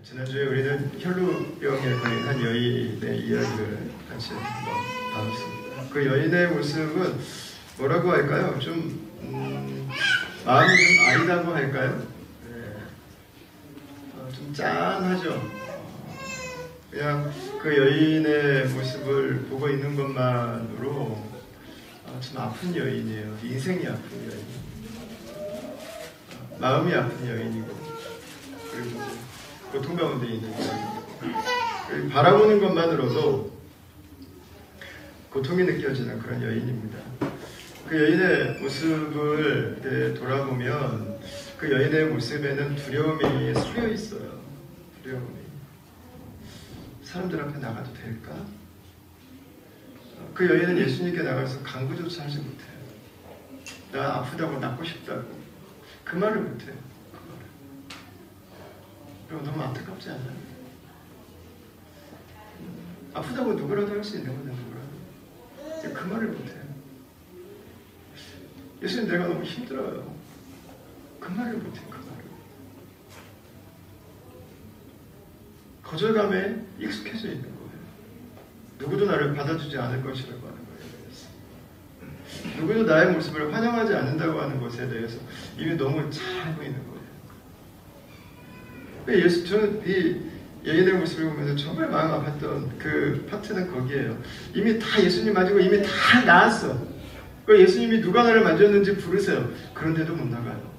지난주에 우리는 혈루병에 걸린 한 여인의 이야기를 같이 한번 나눴습니다. 그 여인의 모습은 뭐라고 할까요? 좀 마음이 좀 아리다고 할까요? 좀 짠하죠. 그냥 그 여인의 모습을 보고 있는 것만으로 좀 아픈 여인이에요. 인생이 아픈 여인, 마음이 아픈 여인이고, 그리고 고통 가운데 있는 여인이고, 바라보는 것만으로도 고통이 느껴지는 그런 여인입니다. 그 여인의 모습을 돌아보면 그 여인의 모습에는 두려움이 서려 있어요. 두려움이. 사람들 앞에 나가도 될까? 그 여인은 예수님께 나가서 간구조차 하지 못해요. 나 아프다고 낫고 싶다고 그 말을 못해요. 그 말을. 그리고 너무 안타깝지 않아요? 아프다고 누구라도 할 수 있는 건데 누구라도 그 말을 못해요. 예수님 내가 너무 힘들어요. 그 말을 못해요. 그 말을. 거절감에 익숙해져 있는 거예요. 누구도 나를 받아주지 않을 것이라고 하는 거예요. 누구도 나의 모습을 환영하지 않는다고 하는 것에 대해서 이미 너무 잘 알고 있는 거예요. 저는 이 여인의 모습을 보면서 정말 마음 아팠던 그 파트는 거기에요. 이미 다 예수님 맞고 이미 다 나았어. 예수님이 누가 나를 만졌는지 부르세요. 그런데도 못 나가요.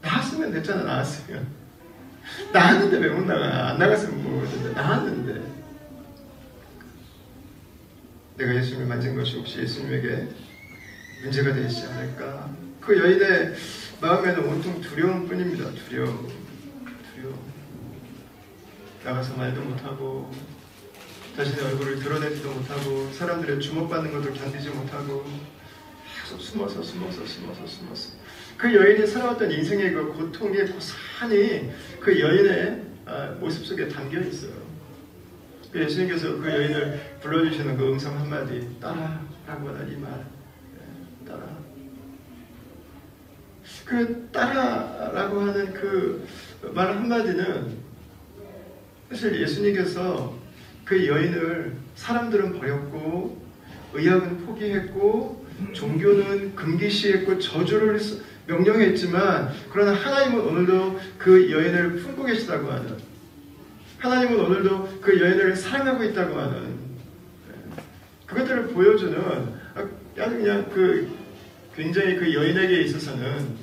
나았으면 됐잖아. 나았으면. 나았는데 왜 못 나가? 안 나갔으면 모르겠는데 나았는데. 내가 예수님을 만진 것이 혹시 예수님에게 문제가 되지 않을까? 그 여인의 마음에는 온통 두려움뿐입니다. 두려움. 나가서 말도 못하고 자신의 얼굴을 드러내지도 못하고 사람들의 주목받는 것을 견디지 못하고 계속 숨어서 그 여인이 살아왔던 인생의 그 고통의 고산이 그 여인의 모습 속에 담겨 있어요. 예수님께서 그 여인을 불러주시는 그 음성 한마디, 따라라고 하는 이 말, 따라. 그 따라라고 하는 그 말 한마디는 사실 예수님께서 그 여인을 사람들은 버렸고 의학은 포기했고 종교는 금기시했고 저주를 명령했지만 그러나 하나님은 오늘도 그 여인을 품고 계시다고 하는, 하나님은 오늘도 그 여인을 사랑하고 있다고 하는 그것들을 보여주는 아주 그냥 굉장히 그 여인에게 있어서는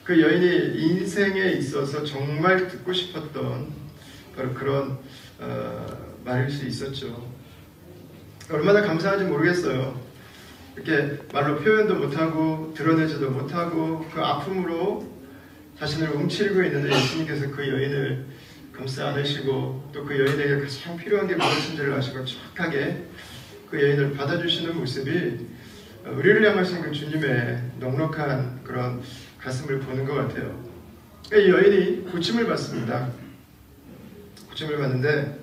그 여인이 인생에 있어서 정말 듣고 싶었던 바로 그런 말일 수 있었죠. 얼마나 감사한지 모르겠어요. 이렇게 말로 표현도 못하고 드러내지도 못하고 그 아픔으로 자신을 움츠리고 있는데 예수님께서 그 여인을 감싸 안으시고 또 그 여인에게 가장 필요한 게 무엇인지를 아시고 정확하게 그 여인을 받아주시는 모습이 우리를 향하신 그 주님의 넉넉한 그런 가슴을 보는 것 같아요. 이 여인이 고침을 받습니다. 고침을 받는데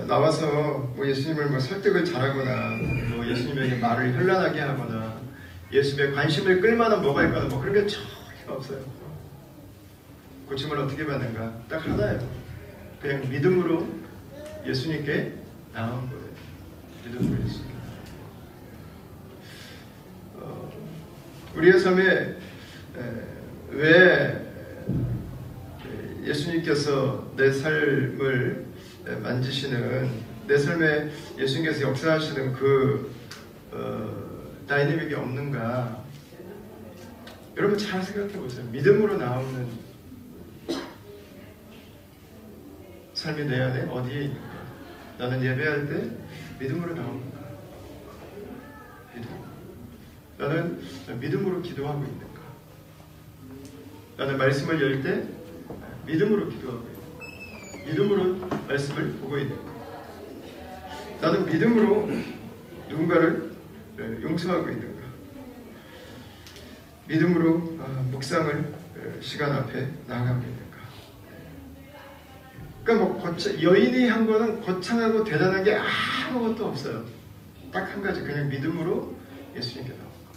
나와서 뭐 예수님을 설득을 잘하거나 뭐 예수님에게 말을 현란하게 하거나 예수님의 관심을 끌만한 뭐가 있거나 뭐 그런 게 전혀 없어요. 고침을 어떻게 받는가? 딱 하나예요. 그냥 믿음으로 예수님께 나온 거예요. 믿음으로 예수님께. 우리의 삶에 왜 예수님께서 내 삶을 만지시는, 내 삶에 예수님께서 역사하시는 그 다이내믹이 없는가? 여러분 잘 생각해 보세요. 믿음으로 나오는 삶이 내 안에 어디에 있는가? 나는 예배할 때 믿음으로 나오는가? 나는 믿음으로 기도하고 있는가? 나는 말씀을 열 때 믿음으로 기도하고 있는가? 믿음으로 말씀을 보고 있는가? 나는 믿음으로 누군가를 용서하고 있는가? 믿음으로 묵상을 시간 앞에 나아가고 있는가? 그러니까 뭐 여인이 한 거는 거창하고 대단한 게 아무것도 없어요. 딱 한 가지, 그냥 믿음으로 예수님께 나온 거.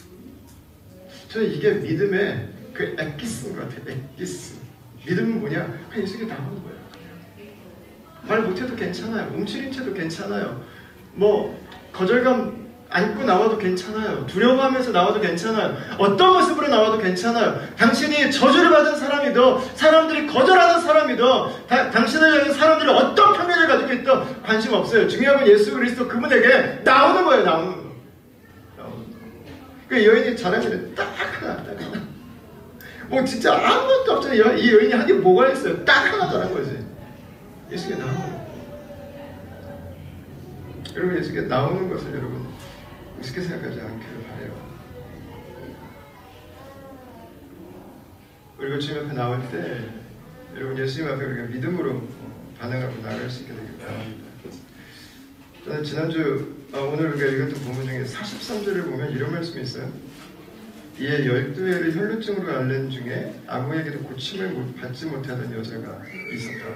저는 이게 믿음의 그 엑기스인 것 같아요. 엑기스. 믿음은 뭐냐? 그냥 예수님께 나오는 거예요. 말 못해도 괜찮아요. 움츠린 채도 괜찮아요. 뭐 거절감 안고 나와도 괜찮아요. 두려워하면서 나와도 괜찮아요. 어떤 모습으로 나와도 괜찮아요. 당신이 저주를 받은 사람이든 사람들이 거절하는 사람이든 당신을 향해 사람들이 어떤 편견을 가지고 있든 관심 없어요. 중요한 건 예수 그리스도 그분에게 나오는 거예요. 나오는 거. 그 여인이 잘하면 딱 하나. 뭐 진짜 아무것도 없잖아요. 이 여인이 한 게 뭐가 있어요? 딱 하나 잘한 거지. 예수께 나오는 거예요. 여러분 예수께 나오는 것을 여러분 우습게 생각하지 않기를 바라요. 그리고 주님 앞에 나올 때 여러분 예수님 앞에 우리가 믿음으로 반응하고 나갈 수 있게 되길 바랍니다. 저는 지난주 오늘 우리가 읽었던 본문 중에 43절을 보면 이런 말씀이 있어요. 이에 12회를 혈루증으로 앓는 중에 아무에게도 고침을 받지 못하던 여자가 있었다.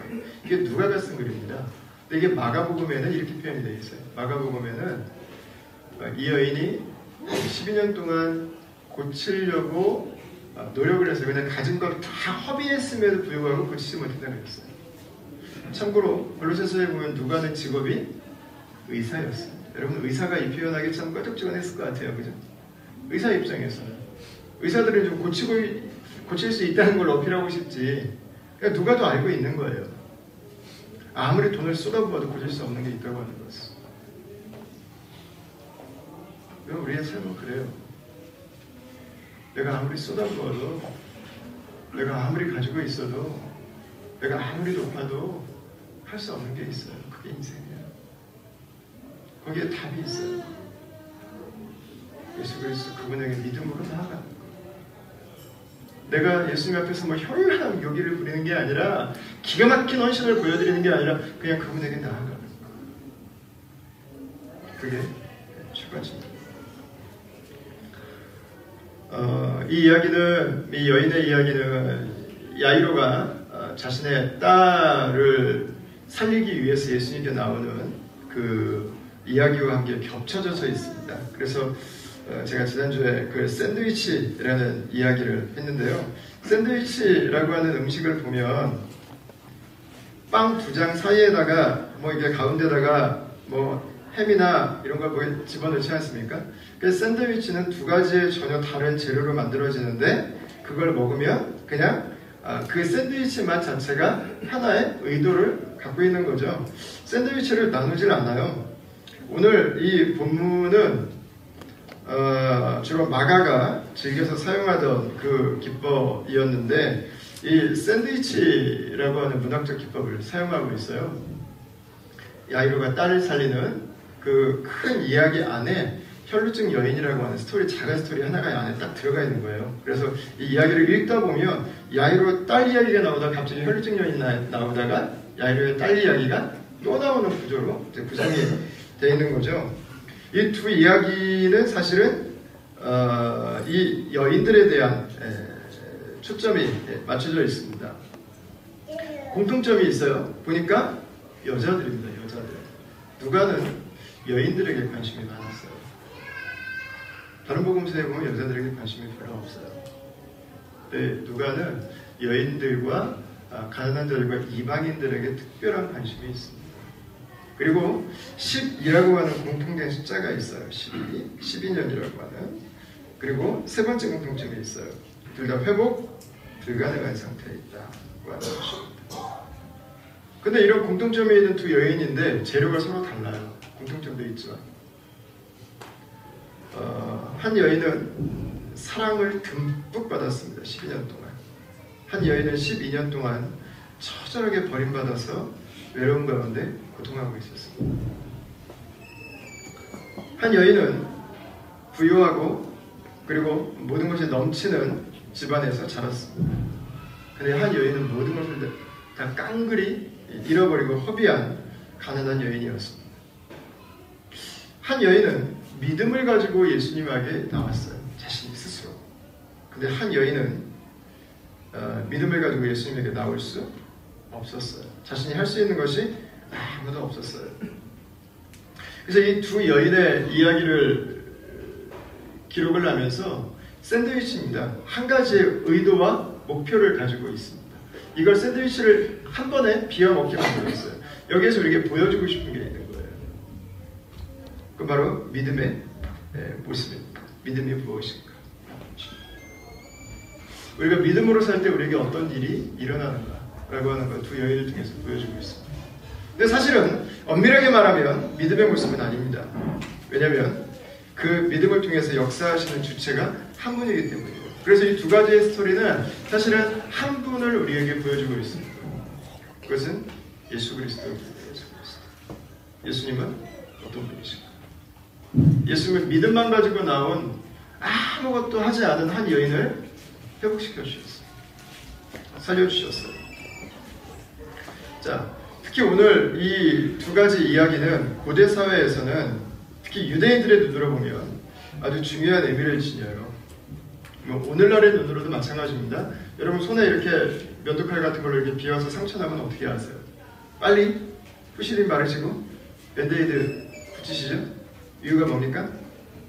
이게 누가가 쓴 글입니다. 근데 이게 마가복음에는 이렇게 표현이 되어 있어요. 마가복음에는 이 여인이 12년 동안 고치려고 노력을 해서 그냥 가진 걸 다 허비했음에도 불구하고 고치지 못했다고 했어요. 참고로 골로새서에 보면 누가는 직업이 의사였어요. 여러분 의사가 이 표현하기 참 껄쩍지근했을 것 같아요. 그죠? 의사 입장에서는 의사들은 좀 고칠 수 있다는 걸 어필하고 싶지 그러니까 누가도 알고 있는 거예요. 아무리 돈을 쏟아부어도 고칠 수 없는 게 있다고 하는 것을. 우리의 삶은 그래요. 내가 아무리 쏟아부어도 내가 아무리 가지고 있어도 내가 아무리 높아도 할 수 없는 게 있어요. 그게 인생이에요. 거기에 답이 있어요. 예수 그리스도 그분에게 믿음으로 나아가는 거예요. 내가 예수님 앞에서 뭐 현란한 묘기를 부리는 게 아니라 기가 막힌 헌신을 보여드리는 게 아니라 그냥 그분에게 나아가는 거예요. 그게 출발입니다. 이 여인의 이야기는 야이로가 자신의 딸을 살리기 위해서 예수님께 나오는 그 이야기와 함께 겹쳐져서 있습니다. 그래서 제가 지난주에 그 샌드위치라는 이야기를 했는데요. 샌드위치라고 하는 음식을 보면 빵 2장 사이에다가 뭐 이게 가운데다가 뭐 햄이나 이런 걸 집어넣지 않습니까? 그래서 샌드위치는 2가지의 전혀 다른 재료로 만들어지는데 그걸 먹으면 그냥 그 샌드위치 맛 자체가 하나의 의도를 갖고 있는 거죠. 샌드위치를 나누질 않아요. 오늘 이 본문은 주로 마가가 즐겨서 사용하던 그 기법이었는데 이 샌드위치라고 하는 문학적 기법을 사용하고 있어요. 야이로가 딸을 살리는 그 큰 이야기 안에 혈루증 여인이라고 하는 스토리, 작은 스토리 하나가 안에 딱 들어가 있는 거예요. 그래서 이 이야기를 읽다 보면 야이로 딸 이야기가 나오다가 갑자기 혈루증 여인이 나오다가 야이로의 딸 이야기가 또 나오는 구조로 구성이 되어 있는 거죠. 이 두 이야기는 사실은 이 여인들에 대한 초점이 맞춰져 있습니다. 공통점이 있어요. 보니까 여자들입니다. 여자들. 누가는 여인들에게 관심이 많았어요. 다른 복음서에 보면 여자들에게 관심이 별로 없어요. 근데 누가는 여인들과 가난한 자들과 이방인들에게 특별한 관심이 있습니다. 그리고 12라고 하는 공통된 숫자가 있어요. 12년이라고 하는. 그리고 세 번째 공통점이 있어요. 둘 다 회복 불가능한 상태에 있다고 하는 것입니다. 근데 이런 공통점이 있는 두 여인인데 재료가 서로 달라요. 공통점도 있지만 한 여인은 사랑을 듬뿍 받았습니다. 12년 동안. 한 여인은 12년 동안 처절하게 버림받아서 외로운 가운데 고통하고 있었습니다. 한 여인은 부유하고 그리고 모든 것이 넘치는 집안에서 자랐습니다. 근데 한 여인은 모든 것을 다 깡그리 잃어버리고 허비한 가난한 여인이었습니다. 한 여인은 믿음을 가지고 예수님에게 나왔어요. 자신 스스로. 근데 한 여인은 믿음을 가지고 예수님에게 나올 수 없었어요. 자신이 할 수 있는 것이 아무도 없었어요. 그래서 이 두 여인의 이야기를 기록을 하면서 샌드위치입니다. 한 가지의 의도와 목표를 가지고 있습니다. 이걸 샌드위치를 한 번에 비워 먹게 만들었어요. 여기에서 우리에게 보여주고 싶은 게 있는 거예요. 그 바로 믿음의 모습입니다. 믿음이 무엇인가? 우리가 믿음으로 살 때 우리에게 어떤 일이 일어나는가라고 하는 걸 두 여인을 통해서 보여주고 있습니다. 근데 사실은 엄밀하게 말하면 믿음의 모습은 아닙니다. 왜냐하면 그 믿음을 통해서 역사하시는 주체가 한 분이기 때문이에요. 그래서 이 두 가지의 스토리는 사실은 한 분을 우리에게 보여주고 있습니다. 그것은 예수 그리스도를 보여주고 있습니다. 예수님은 어떤 분이신가? 예수님은 믿음만 가지고 나온 아무것도 하지 않은 한 여인을 회복시켜 주셨어요. 살려주셨어요. 자, 특히 오늘 이 두 가지 이야기는 고대 사회에서는 특히 유대인들의 눈으로 보면 아주 중요한 의미를 지녀요. 오늘날의 눈으로도 마찬가지입니다. 여러분 손에 이렇게 면도칼 같은 걸로 이렇게 비워서 상처 나면 어떻게 하세요? 빨리 후시딘 바르시고 밴드에이드 붙이시죠? 이유가 뭡니까?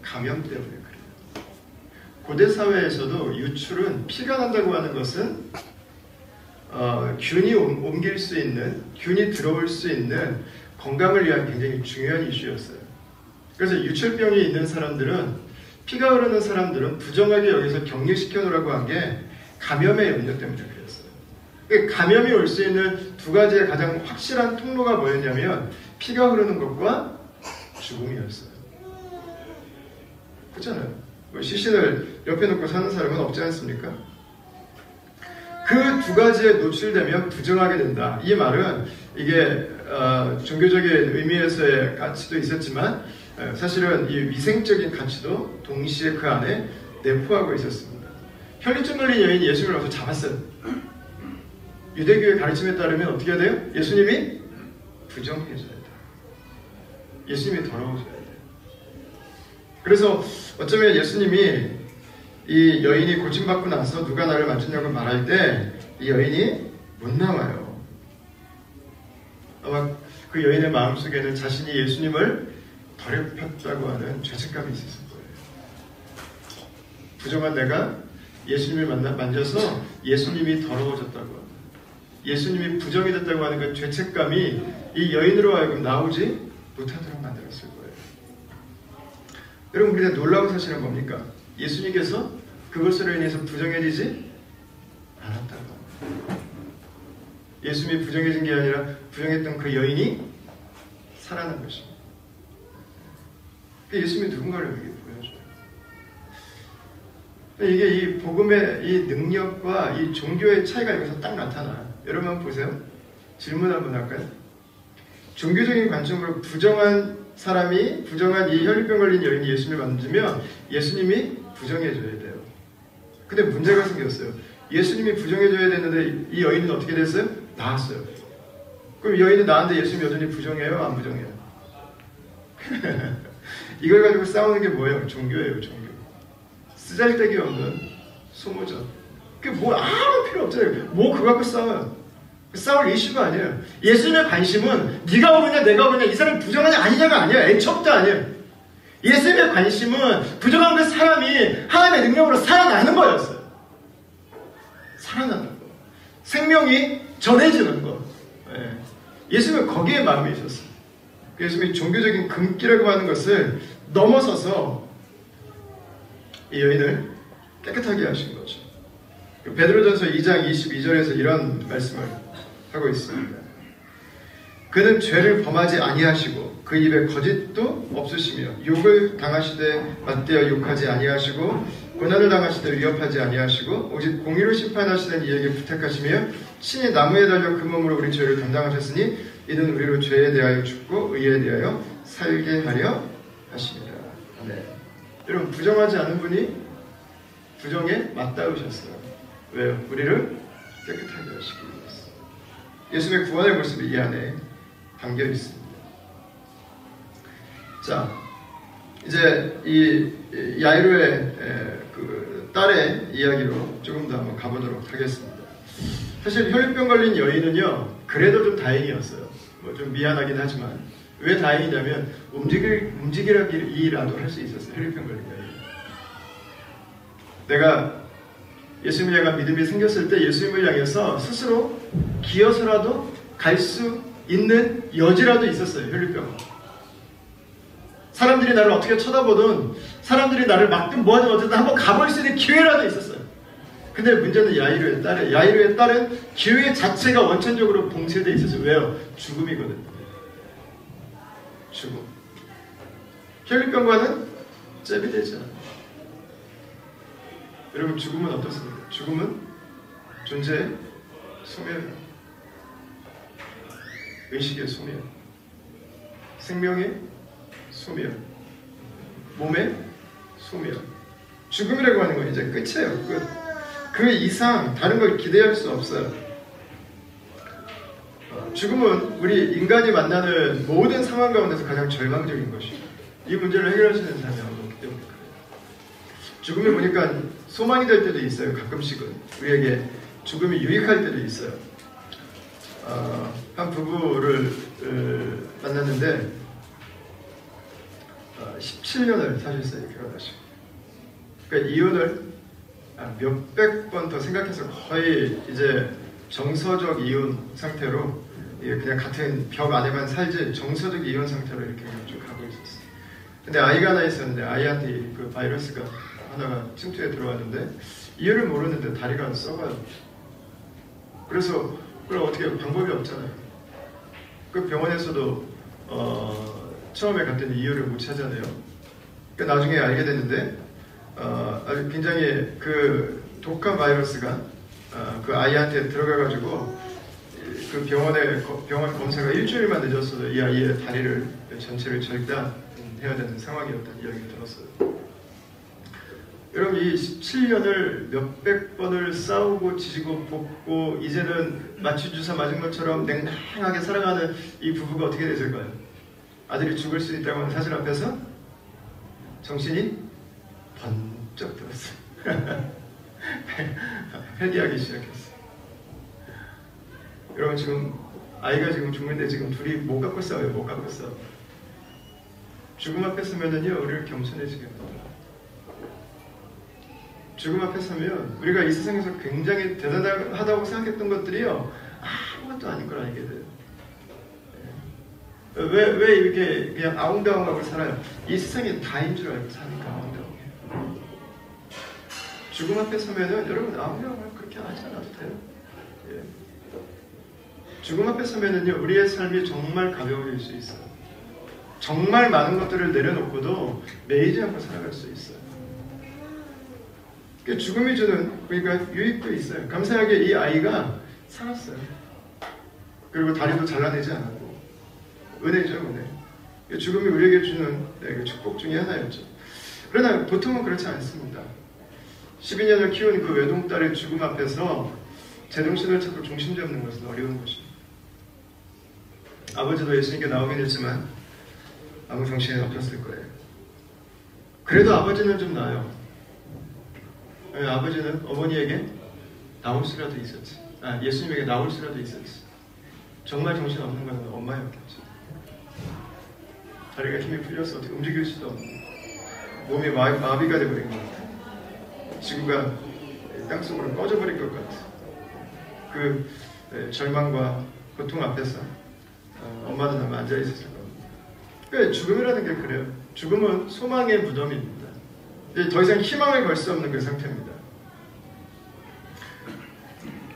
감염 때문에 그래요. 고대 사회에서도 유출은 피가 난다고 하는 것은 균이 옮길 수 있는, 균이 들어올 수 있는 건강을 위한 굉장히 중요한 이슈였어요. 그래서 유출병이 있는 사람들은, 피가 흐르는 사람들은 부정하게 여기서 격리시켜 놓으라고 한 게 감염의 염려 때문에 그랬어요. 감염이 올 수 있는 두 가지의 가장 확실한 통로가 뭐였냐면 피가 흐르는 것과 죽음이었어요. 그렇잖아요. 시신을 옆에 놓고 사는 사람은 없지 않습니까? 그 두 가지에 노출되면 부정하게 된다. 이 말은 이게 종교적인 의미에서의 가치도 있었지만 사실은 이 위생적인 가치도 동시에 그 안에 내포하고 있었습니다. 혈류증 걸린 여인이 예수님을 와서 잡았어요. 유대교의 가르침에 따르면 어떻게 해야 돼요? 예수님이 부정해져야 돼요. 예수님이 더러워져야 돼요. 그래서 어쩌면 예수님이 이 여인이 고침받고 나서 누가 나를 만졌냐고 말할 때 이 여인이 못 나와요. 아마 그 여인의 마음속에는 자신이 예수님을 더럽혔다고 하는 죄책감이 있었을 거예요. 부정한 내가 예수님을 만져서 예수님이 더러워졌다고 하는, 예수님이 부정이 됐다고 하는 그 죄책감이 이 여인으로 하여금 나오지 못하도록 만들었을 거예요. 여러분, 우리가 놀라운 사실은 뭡니까? 예수님께서 그것으로 인해서 부정해지지 않았다고 합니다. 예수님이 부정해진 게 아니라 부정했던 그 여인이 살아난 것입니다. 예수님이 누군가를 여기 보여줘요. 이게 이 복음의 이 능력과 이 종교의 차이가 여기서 딱 나타나요. 여러분 한번 보세요. 질문 한번 할까요? 종교적인 관점으로 부정한 사람이, 부정한 이 혈류병 걸린 여인이 예수님을 만지면 예수님이 부정해줘야 돼요. 근데 문제가 생겼어요. 예수님이 부정해줘야 되는데 이 여인은 어떻게 됐어요? 나았어요. 그럼 여인은 나은데 예수님 여전히 부정해요? 안 부정해요? 이걸 가지고 싸우는 게 뭐예요? 종교예요, 종교. 쓰잘데기 없는 소모전. 그게 뭐 아무 필요 없잖아요. 뭐 그거 갖고 싸워요. 싸울 이슈가 아니에요. 예수님의 관심은 네가 오느냐 내가 오느냐 이 사람이 부정하냐 아니냐가 아니에요. 애초부터 아니에요. 예수님의 관심은 부정한 그 사람이 하나님의 능력으로 살아나는 거였어요. 살아나는 거. 생명이 전해지는 거. 예수님은 거기에 마음이 있었어요. 예수님이 종교적인 금기라고 하는 것을 넘어서서 이 여인을 깨끗하게 하신 거죠. 베드로전서 2장 22절에서 이런 말씀을 하고 있습니다. 그는 죄를 범하지 아니하시고 그 입에 거짓도 없으시며 욕을 당하시되 맞대어 욕하지 아니하시고 고난을 당하시되 위협하지 아니하시고 오직 공의로 심판하시는 이에게 부탁하시며 친히 나무에 달려 그 몸으로 우리 죄를 담당하셨으니 이는 우리로 죄에 대하여 죽고 의에 대하여 살게 하려 하십니다. 네. 여러분, 부정하지 않은 분이 부정에 맞닿으셨어요. 왜요? 우리를 깨끗하게 하시기 위해서. 예수님의 구원의 모습이 이 안에 담겨 있습니다. 자, 이제 이 야이로의 그 딸의 이야기로 조금 더 한번 가보도록 하겠습니다. 사실 혈류병 걸린 여인은요, 그래도 좀 다행이었어요. 뭐 좀 미안하긴 하지만 왜 다행이냐면 움직이라도 할 수 있었어요. 혈류병 걸린 여인. 내가 예수님을 향한 믿음이 생겼을 때 예수님을 향해서 스스로 기어서라도 갈 수 있는 여지라도 있었어요. 혈류병. 사람들이 나를 어떻게 쳐다보든 사람들이 나를 막든 뭐하든 어쨌든 한번 가볼 수 있는 기회라도 있었어요. 근데 문제는 야이로의 딸에 야이로의 딸은 기회 자체가 원천적으로 봉쇄되어 있었어요. 왜요? 죽음이거든요. 죽음. 혈류병과는 잽이 되지 않아요. 여러분 죽음은 어떻습니까? 죽음은 존재의 소멸이에요. 의식의 소멸, 생명의 소멸, 몸의 소멸. 죽음이라고 하는 건 이제 끝이에요. 끝. 그 이상 다른 걸 기대할 수 없어요. 죽음은 우리 인간이 만나는 모든 상황 가운데서 가장 절망적인 것이에요. 이 문제를 해결할 수 있는 사람이 아무도 없기 때문에 그래요. 죽음을 보니까 소망이 될 때도 있어요. 가끔씩은 우리에게 죽음이 유익할 때도 있어요. 한 부부를 만났는데 17년을 사셨어요. 결혼하시고. 그러니까 이혼을 몇백 번 더 생각해서 거의 이제 정서적 이혼 상태로 그냥 같은 벽 안에만 살지 정서적 이혼 상태로 이렇게 쭉 가고 있었어요. 근데 아이가 하나 있었는데 아이한테 그 바이러스가 하나가 침투에 들어왔는데 이유를 모르는데 다리가 썩어요. 그래서 그걸 어떻게 방법이 없잖아요. 그 병원에서도 처음에 갔더니 이유를 못 찾아내요. 그러니까 나중에 알게 됐는데 아주 굉장히 그 독한 바이러스가 그 아이한테 들어가가지고 그 병원 검사가 일주일만 늦었어도 이 아이의 다리를 전체를 절단해야 되는 상황이었다는 이야기를 들었어요. 여러분 이 17년을 몇백 번을 싸우고 지지고 볶고 이제는 마취주사 맞은 것처럼 냉랭하게 살아가는 이 부부가 어떻게 됐을까요? 아들이 죽을 수 있다고 하는 사실 앞에서 정신이 번쩍 들었어요. 회개하기 시작했어요. 여러분 지금 아이가 지금 죽는데 지금 둘이 못 갖고 싸워요. 못 갖고 싸워. 죽음 앞에 서면은요 우리를 겸손해지게 합니다. 죽음 앞에 서면 우리가 이 세상에서 굉장히 대단하다고 생각했던 것들이요 아무것도 아닌 걸 알게 돼요. 왜 이렇게 그냥 아웅다웅하고 살아요? 이 세상이 다인 줄 알고 사니까 아웅다웅해. 죽음 앞에 서면은 여러분 아웅다웅을 그렇게 하지 않아도 돼요. 예. 죽음 앞에 서면은요 우리의 삶이 정말 가벼워질 수 있어요. 정말 많은 것들을 내려놓고도 매이지 않고 살아갈 수 있어요. 죽음이 주는 그러니까 유익도 있어요. 감사하게 이 아이가 살았어요. 그리고 다리도 잘라내지 않았고 은혜죠, 은혜. 죽음이 우리에게 주는 축복 중에 하나였죠. 그러나 보통은 그렇지 않습니다. 12년을 키운 그 외동딸의 죽음 앞에서 제정신을 찾고 중심 잡는 것은 어려운 것입니다. 아버지도 예수님께 나오긴 했지만 아무 정신이 없었을 거예요. 그래도 아버지는 좀 나아요. 아버지는 어머니에게 나올 수라도 있었지. 예수님에게 나올 수라도 있었지. 정말 정신 없는 것은 엄마였겠죠. 다리가 힘이 풀려서 어떻게 움직일 수도 없는 몸이 마비가 돼버린 것 같아. 지구가 땅속으로 꺼져버릴 것 같아. 그 절망과 고통 앞에서 엄마도 남아 앉아있었을 겁니다. 그러니까 죽음이라는 게 그래요. 죽음은 소망의 무덤입니다. 더 이상 희망을 걸 수 없는 그 상태입니다.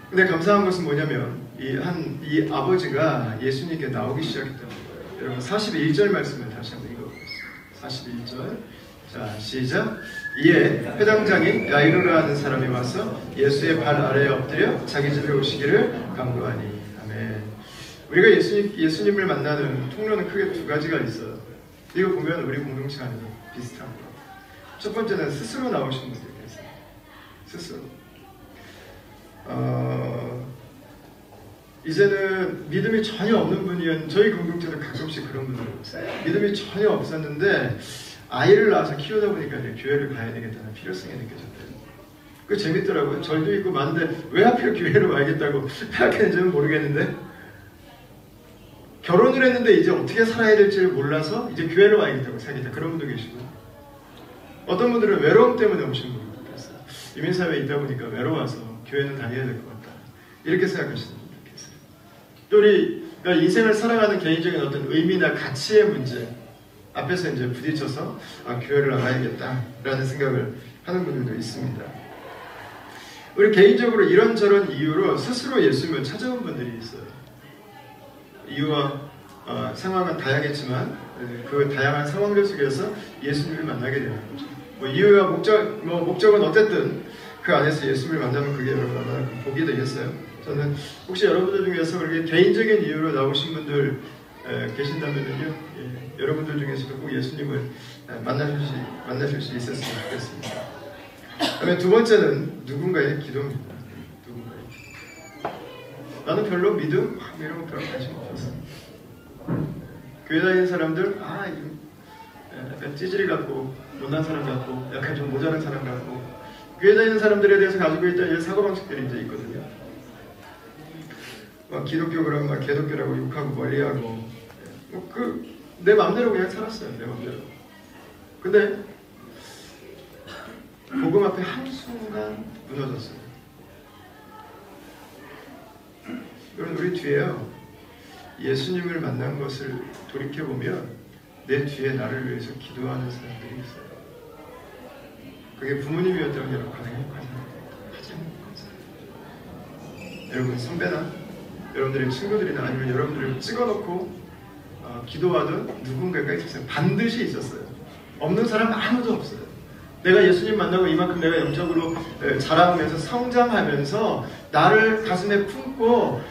근데 감사한 것은 뭐냐면 이 아버지가 예수님께 나오기 시작했다는 거예요. 여러분 41절 말씀을 다시 한번 읽어보겠습니다. 41절 자 시작. 이에 회당장인 야이로라 하는 사람이 와서 예수의 발 아래에 엎드려 자기 집에 오시기를 간구하니. 아멘. 우리가 예수님을 만나는 통로는 크게 두 가지가 있어요. 이거 보면 우리 공동체 안에 비슷한 거예요. 첫 번째는 스스로 나오신 분들이 계세요. 스스로. 이제는 믿음이 전혀 없는 분이었 저희 공동체도 가끔씩 그런 분들이 있어요. 믿음이 전혀 없었는데 아이를 낳아서 키우다 보니까 이제 교회를 가야 되겠다는 필요성이 느껴졌대요. 그게 재밌더라고요. 절도 있고 많은데 왜 하필 교회로 와야겠다고 생각했는지는 모르겠는데 결혼을 했는데 이제 어떻게 살아야 될지를 몰라서 이제 교회로 와야겠다고 생각했다. 그런 분도 계시고 어떤 분들은 외로움 때문에 오신 분들도 있어요. 이민사회에 있다 보니까 외로워서 교회는 다녀야 될 것 같다. 이렇게 생각하시는 분들 계세요. 또 우리가 인생을 살아가는 개인적인 어떤 의미나 가치의 문제 앞에서 이제 부딪혀서 교회를 나가야겠다라는 생각을 하는 분들도 있습니다. 우리 개인적으로 이런저런 이유로 스스로 예수님을 찾아온 분들이 있어요. 이유와 상황은 다양했지만 그 다양한 상황들 속에서 예수님을 만나게 되는 거죠. 뭐 이유와 목적은 어쨌든 그 안에서 예수님을 만나면 그게 여러분 얼마나 복이 되겠어요. 저는 혹시 여러분들 중에서 그렇게 개인적인 이유로 나오신 분들 계신다면요, 여러분들 중에서도 꼭 예수님을 만나실 수 있었으면 좋겠습니다. 그다음에 두 번째는 누군가의 기도입니다. 누군가의 기도. 나는 별로 믿음 이런 거 별로 관심 없었어. 교회 다니는 사람들 약간 찌질이 같고 못난 사람 같고 약간 좀 모자란 사람 같고 교회 다니는 사람들에 대해서 가지고 있던 사고방식들이 이제 있거든요. 막 기독교 그러면 막 개독교라고 욕하고 멀리하고 내 마음대로 그냥 살았어요. 내 마음대로. 근데 복음 앞에 한순간 무너졌어요. 여러분 우리 뒤에요. 예수님을 만난 것을 돌이켜보면 내 뒤에 나를 위해서 기도하는 사람들이 있어요. 그게 부모님이었다면 여러분 가장 행복한 사람. 여러분 선배나 여러분들의 친구들이나 아니면 여러분들을 찍어놓고 기도하던 누군가가 있었어요. 반드시 있었어요. 없는 사람 아무도 없어요. 내가 예수님 만나고 이만큼 내가 영적으로 자라면서 성장하면서 나를 가슴에 품고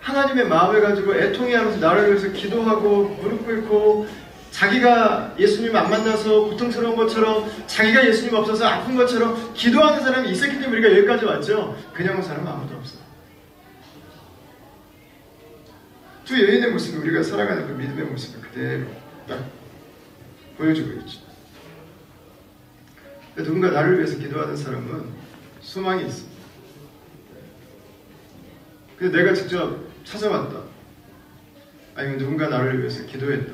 하나님의 마음을 가지고 애통해하면서 나를 위해서 기도하고 무릎 꿇고 자기가 예수님 안 만나서 고통스러운 것처럼 자기가 예수님 없어서 아픈 것처럼 기도하는 사람이 있었기 때문에 우리가 여기까지 왔죠. 그냥 온 사람은 아무도 없어요. 두 여인의 모습이 우리가 살아가는 그 믿음의 모습을 그대로 딱 보여주고 있죠. 누군가 나를 위해서 기도하는 사람은 소망이 있습니다. 근데 내가 직접 찾아왔다. 아니면 누군가 나를 위해서 기도했다.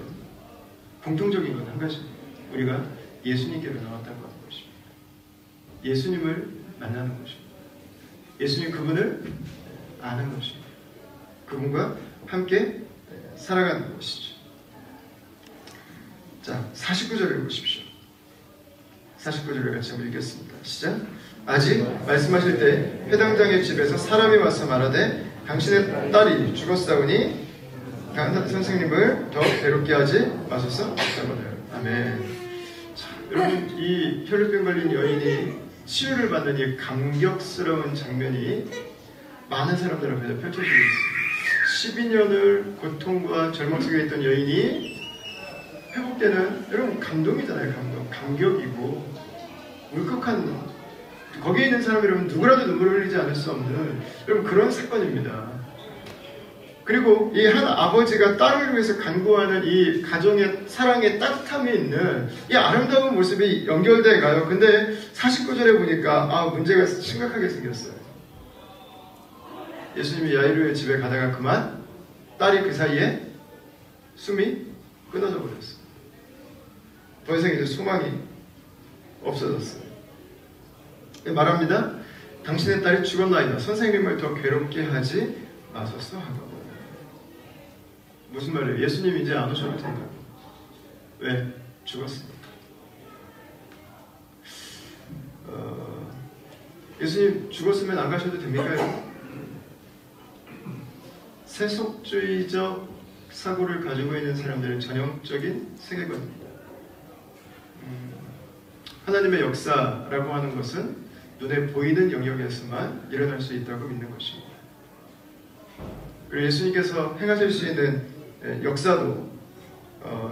공통적인 건 한 가지입니다. 우리가 예수님께로 나왔다고 하는 것입니다. 예수님을 만나는 것입니다. 예수님 그분을 아는 것입니다. 그분과 함께 살아가는 것이죠. 자, 49절을 보십시오. 49절을 같이 한번 읽겠습니다. 시작. 아직 말씀하실 때 회당장의 집에서 사람이 와서 말하되 당신의 딸이 죽었사오니 선생님을 더 괴롭게 하지 마소서. 아멘. 자, 여러분 이 혈루병 걸린 여인이 치유를 받는 이 감격스러운 장면이 많은 사람들 앞에서 펼쳐지고 있습니다. 12년을 고통과 절망 속에 있던 여인이 회복되는 여러분 감동이잖아요. 감격이고 울컥한 거기에 있는 사람 여러분 누구라도 눈물을 흘리지 않을 수 없는 여러분 그런 사건입니다. 그리고 이 한 아버지가 딸을 위해서 간구하는 이 가정의 사랑의 따뜻함이 있는 이 아름다운 모습이 연결돼 가요. 근데 49절에 보니까 문제가 심각하게 생겼어요. 예수님이 야이로의 집에 가다가 그만 딸이 그 사이에 숨이 끊어져 버렸어요. 더 이상 이제 소망이 없어졌어요. 말합니다. 당신의 딸이 죽었나이다. 선생님을 더 괴롭게 하지 마소서 하고. 무슨 말이에요? 예수님 이제 안 오셔도 된다. 왜? 죽었으니까. 예수님 죽었으면 안 가셔도 됩니까? 세속주의적 사고를 가지고 있는 사람들은 전형적인 세계관입니다. 하나님의 역사라고 하는 것은 눈에 보이는 영역에서만 일어날 수 있다고 믿는 것입니다. 그리고 예수님께서 행하실 수 있는 역사도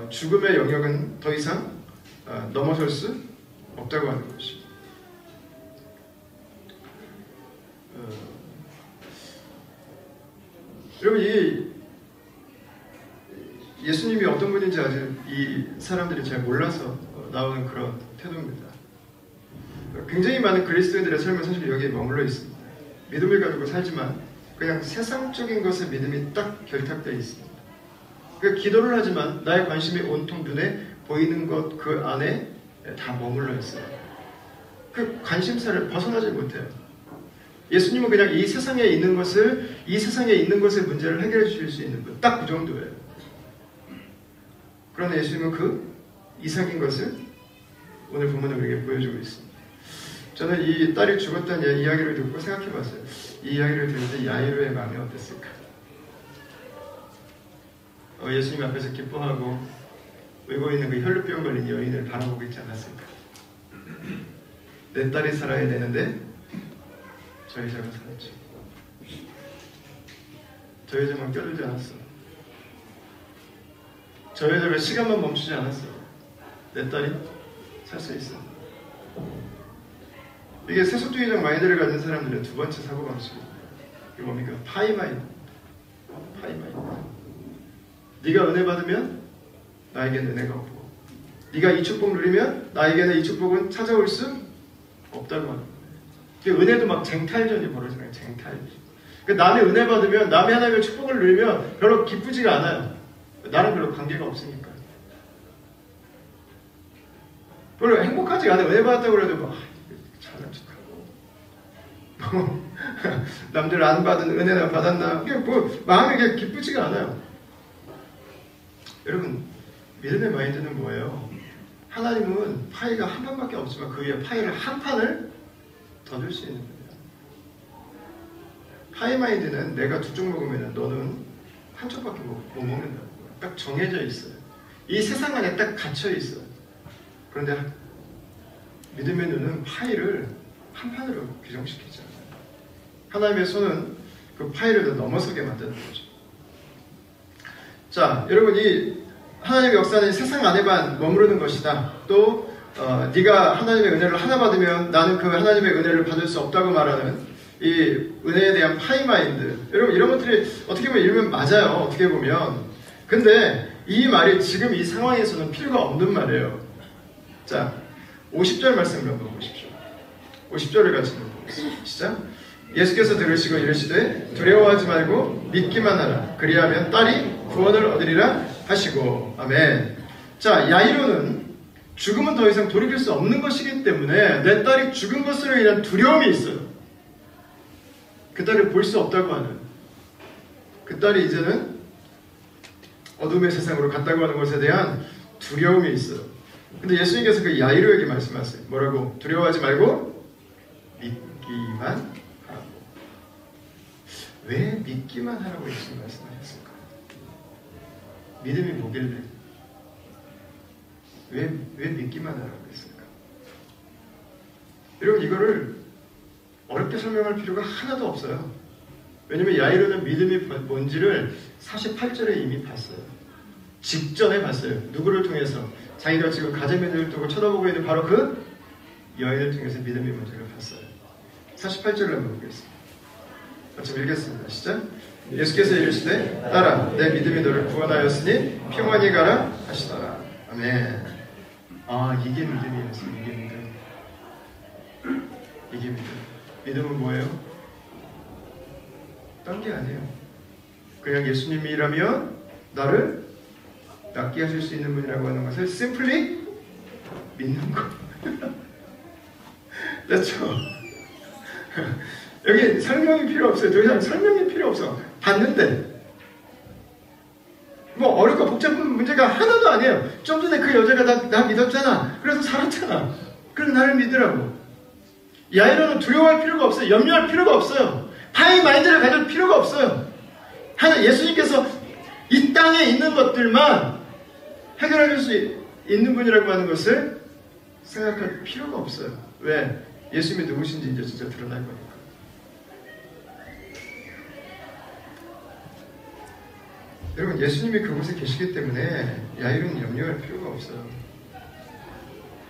죽음의 영역은 더 이상 넘어설 수 없다고 하는 것입니다. 여러분 이 예수님이 어떤 분인지 아직 이 사람들이 잘 몰라서 나오는 그런 태도입니다. 굉장히 많은 그리스도인들의 삶은 사실 여기에 머물러 있습니다. 믿음을 가지고 살지만 그냥 세상적인 것에 믿음이 딱 결탁되어 있습니다. 그러니까 기도를 하지만 나의 관심이 온통 눈에 보이는 것 그 안에 다 머물러 있어요. 그 관심사를 벗어나지 못해요. 예수님은 그냥 이 세상에 있는 것의 문제를 해결해 주실 수 있는 분, 딱 그 정도예요. 그러나 예수님은 그 이상인 것을 오늘 본문에 우리에게 보여주고 있습니다. 저는 이 딸이 죽었다는 이야기를 듣고 생각해봤어요. 이 이야기를 들을 때 야이로의 마음이 어땠을까? 예수님 앞에서 기뻐하고 울고 있는 그 혈루병 걸린 여인을 바라보고 있지 않았을까? 내 딸이 살아야 되는데 저 여자가 살았지. 저 여자만 껴들지 않았어. 저 여자가 시간만 멈추지 않았어. 내 딸이 살 수 있어. 이게 세속주의적 마인드를 가진 사람들의 두 번째 사고방식이에요. 이게 뭡니까? 파이마인드. 네가 은혜 받으면 나에게는 은혜가 없고, 네가 이 축복 누리면 나에게는 이 축복은 찾아올 수 없다고 하는 거예요. 은혜도 막 쟁탈전이 벌어지는 쟁탈전. 그러니까 남의 은혜 받으면, 남의 하나님의 축복을 누리면 별로 기쁘지가 않아요. 나랑 별로 관계가 없으니까. 별로 행복하지가 않아요. 은혜 받았다고 그래도 막 잘난 척하고 남들 안 받은 은혜나 받았나, 뭐 마음이 기쁘지가 않아요. 여러분, 믿음의 마인드는 뭐예요? 하나님은 파이가 한 판밖에 없지만 그 위에 파이를 한 판을 더 줄 수 있는 거예요. 파이 마인드는 내가 두 쪽 먹으면 너는 한 쪽밖에 못 먹는다는 거예요. 딱 정해져 있어요. 이 세상 안에 딱 갇혀 있어요. 그런데 믿음의 눈은 파이를 한 판으로 규정시키잖아요. 하나님의 손은 그 파이를 더 넘어서게 만드는 거죠. 자, 여러분, 이 하나님의 역사는 세상 안에만 머무르는 것이다. 또 네가 하나님의 은혜를 하나 받으면 나는 그 하나님의 은혜를 받을 수 없다고 말하는 이 은혜에 대한 파이마인드. 여러분, 이런 것들이 어떻게 보면 읽으면 맞아요. 어떻게 보면. 근데 이 말이 지금 이 상황에서는 필요가 없는 말이에요. 자, 50절 말씀을 한번 보십시오. 50절을 같이 한번 보겠습니다. 시작. 예수께서 들으시고 이르시되 두려워하지 말고 믿기만 하라. 그리하면 딸이 구원을 얻으리라 하시고. 아멘. 자, 야이로는 죽음은 더 이상 돌이킬 수 없는 것이기 때문에 내 딸이 죽은 것으로 인한 두려움이 있어요. 그 딸을 볼 수 없다고 하는, 그 딸이 이제는 어둠의 세상으로 갔다고 하는 것에 대한 두려움이 있어요. 근데 예수님께서 그 야이로에게 말씀하세요. 뭐라고? 두려워하지 말고 믿기만 하라고. 왜 믿기만 하라고 예수님 말씀하셨을까요? 믿음이 뭐길래? 왜 믿기만 하라고 했을까? 여러분, 이거를 어렵게 설명할 필요가 하나도 없어요. 왜냐면 야이로는 믿음이 뭔지를 48절에 이미 봤어요. 직전에 봤어요. 누구를 통해서? 자기가 지금 가재미를 두고 쳐다보고 있는 바로 그 여인을 통해서 믿음이 뭔지를 봤어요. 48절을 한번 보겠습니다. 같이 읽겠습니다. 시작. 예수께서 이르시되 딸아, 내 믿음이 너를 구원하였으니 평안히 가라 하시더라. 아멘. 아, 이게 믿음이었어요. 이게 믿음. 이게 믿음. 믿음은 뭐예요? 딴 게 아니에요. 그냥 예수님이라면 나를 낫게 하실 수 있는 분이라고 하는 것을 simply 믿는 것. 됐죠? 여기 설명이 필요 없어요. 더 이상 설명이 필요 없어. 봤는데 뭐 어렵고 복잡한 문제가 하나도 아니에요. 좀 전에 그 여자가 나 믿었잖아. 그래서 살았잖아. 그럼 나를 믿으라고. 야이로는 두려워할 필요가 없어요. 염려할 필요가 없어요. 파이 마인드를 가질 필요가 없어요. 예수님께서 이 땅에 있는 것들만 해결해 줄 수 있는 분이라고 하는 것을 생각할 필요가 없어요. 왜? 예수님이 누구신지 이제 진짜 드러날 거니까. 여러분, 예수님이 그곳에 계시기 때문에 야이로는 염려할 필요가 없어요.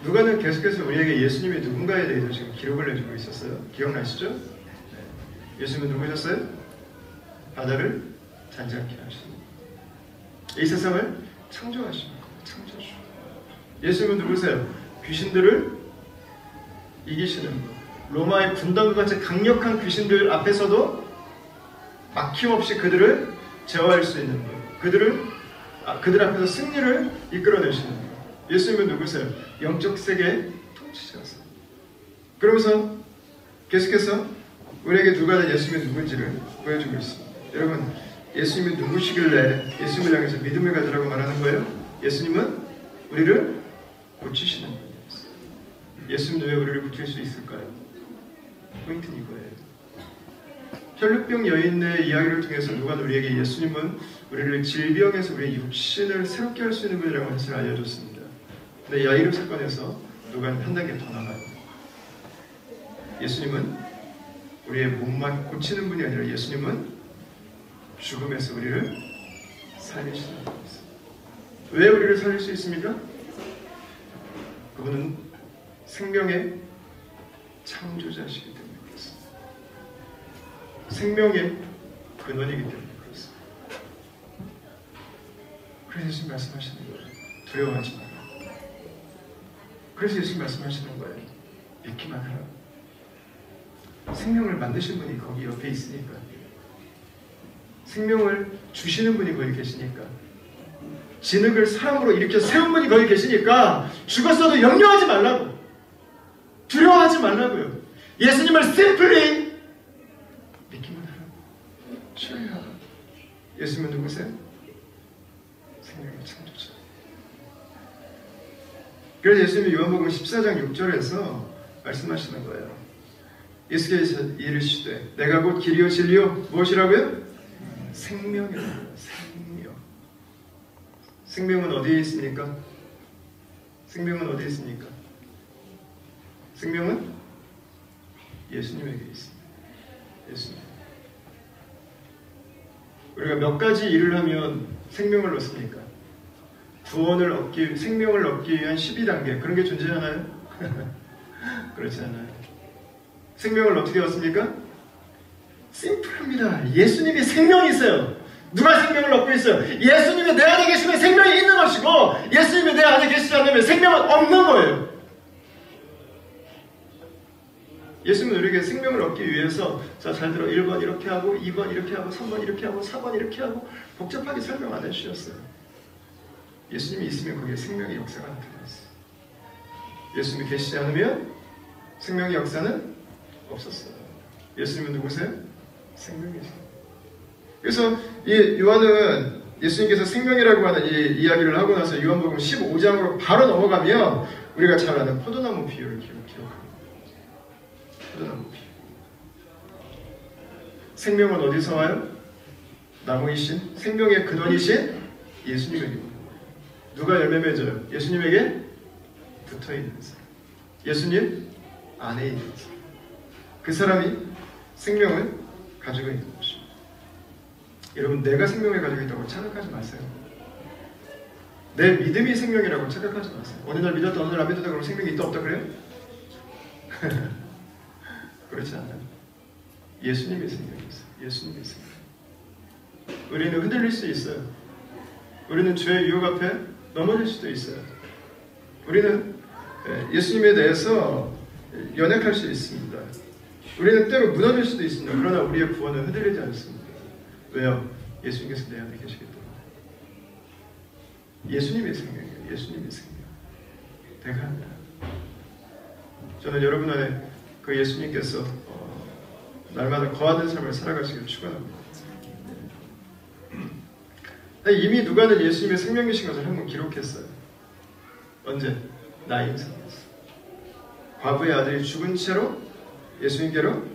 누가는 계속해서 우리에게 예수님이 누군가에 대해서 지금 기록을 해주고 있었어요. 기억나시죠? 네. 예수님은 누구셨어요? 바다를 잔잔케 하시고 이 세상을 창조하신 분, 창조주. 예수님은 누구세요? 귀신들을 이기시는 분. 로마의 군단과 같이 강력한 귀신들 앞에서도 막힘없이 그들을 제어할 수 있는 분. 그들 앞에서 승리를 이끌어내시는 분. 예수님은 누구세요? 영적 세계 통치자세요. 그러면서 계속해서 우리에게 누가 예수님이 누군지를 보여주고 있습니다. 여러분, 예수님이 누구시길래 예수님을 향해서 믿음을 가지라고 말하는 거예요? 예수님은 우리를 고치시는 분이에요. 예수님은 왜 우리를 고칠 수 있을까요? 포인트는 이거예요. 혈루병 여인의 이야기를 통해서 누가 우리에게 예수님은 우리를 질병에서 우리의 육신을 새롭게 할 수 있는 분이라고 사실 알려줬습니다. 근데 야이로 사건에서 누가 한 단계 더 나가요. 예수님은 우리의 몸만 고치는 분이 아니라 예수님은 죽음에서 우리를 살리시는 분이세요. 왜 우리를 살릴 수 있습니까? 그분은 생명의 창조자시기 때문에 그렇습니다. 생명의 근원이기 때문에 그렇습니다. 그래서 예수님 말씀하시는 거예요. 두려워하지 마라. 그래서 예수님 말씀하시는 거예요. 믿기만 하라. 생명을 만드신 분이 거기 옆에 있으니까, 생명을 주시는 분이 거기 계시니까, 진흙을 사람으로 일으켜 세운 분이 거기 계시니까 죽었어도 염려하지 말라고, 두려워하지 말라고요. 예수님을 심플리 믿기만 하라고, 신뢰하라. 예수님은 누구세요? 생명의 창조자. 그래서 예수님이 요한복음 14장 6절에서 말씀하시는 거예요. 예수께서 이르시되 내가 곧 길이요 진리요 무엇이라고요? 생명이라고요. 생명. 생명은 어디에 있습니까? 생명은 어디에 있습니까? 생명은 예수님에게 있습니다. 예수님. 우리가 몇 가지 일을 하면 생명을 얻습니까? 구원을 얻기, 생명을 얻기 위한 12단계 그런 게 존재하나요? 그렇지 않아요. 생명을 어떻게 얻습니까? 심플합니다. 예수님이 생명이 있어요. 누가 생명을 얻고 있어요? 예수님이 내 안에 계시면 생명이 있는 것이고, 예수님이 내 안에 계시지 않으면 생명은 없는 거예요. 예수님은 우리에게 생명을 얻기 위해서, 자, 잘 들어, 1번 이렇게 하고 2번 이렇게 하고 3번 이렇게 하고 4번 이렇게 하고 복잡하게 설명 안 해주셨어요. 예수님이 있으면 거기에 생명의 역사가 나타나 있어요. 예수님이 계시지 않으면 생명의 역사는 없었어요. 예수님은 누구세요? 생명이세요. 그래서 이 요한은 예수님께서 생명이라고 하는 이 이야기를 하고 나서 요한복음 15장으로 바로 넘어가면 우리가 잘 아는 포도나무 비유를 기록합니다. 포도나무 비유. 생명은 어디서 와요? 나무이신 생명의 근원이신 예수님에게. 누가 열매 맺어요? 예수님에게 붙어있는 사람. 예수님 안에 있는 사람. 그 사람이 생명을 가지고 있는 것입니다. 여러분, 내가 생명을 가지고 있다고 착각하지 마세요. 내 믿음이 생명이라고 착각하지 마세요. 어느 날 믿었다 어느 날 안 믿었다 그러면 생명이 있다 없다 그래요? 그렇지 않아요. 예수님의 생명이 있어요. 예수님의 생명. 우리는 흔들릴 수 있어요. 우리는 죄의 유혹 앞에 넘어질 수도 있어요. 우리는 예수님에 대해서 연약할 수 있습니다. 우리는 때로 무너질 수도 있습니다. 그러나 우리의 구원은 흔들리지 않습니다. 왜요? 예수님께서 내 안에 계시기 때문에. 예수님의 생명이에요. 예수님의 생명. 대가합니다. 저는 여러분 안에 그 예수님께서 날마다 거하는 삶을 살아가시길 축원합니다. 이미 누가는 예수님의 생명이신 것을 한번 기록했어요. 언제? 나인 성에서. 과부의 아들이 죽은 채로 예수님께로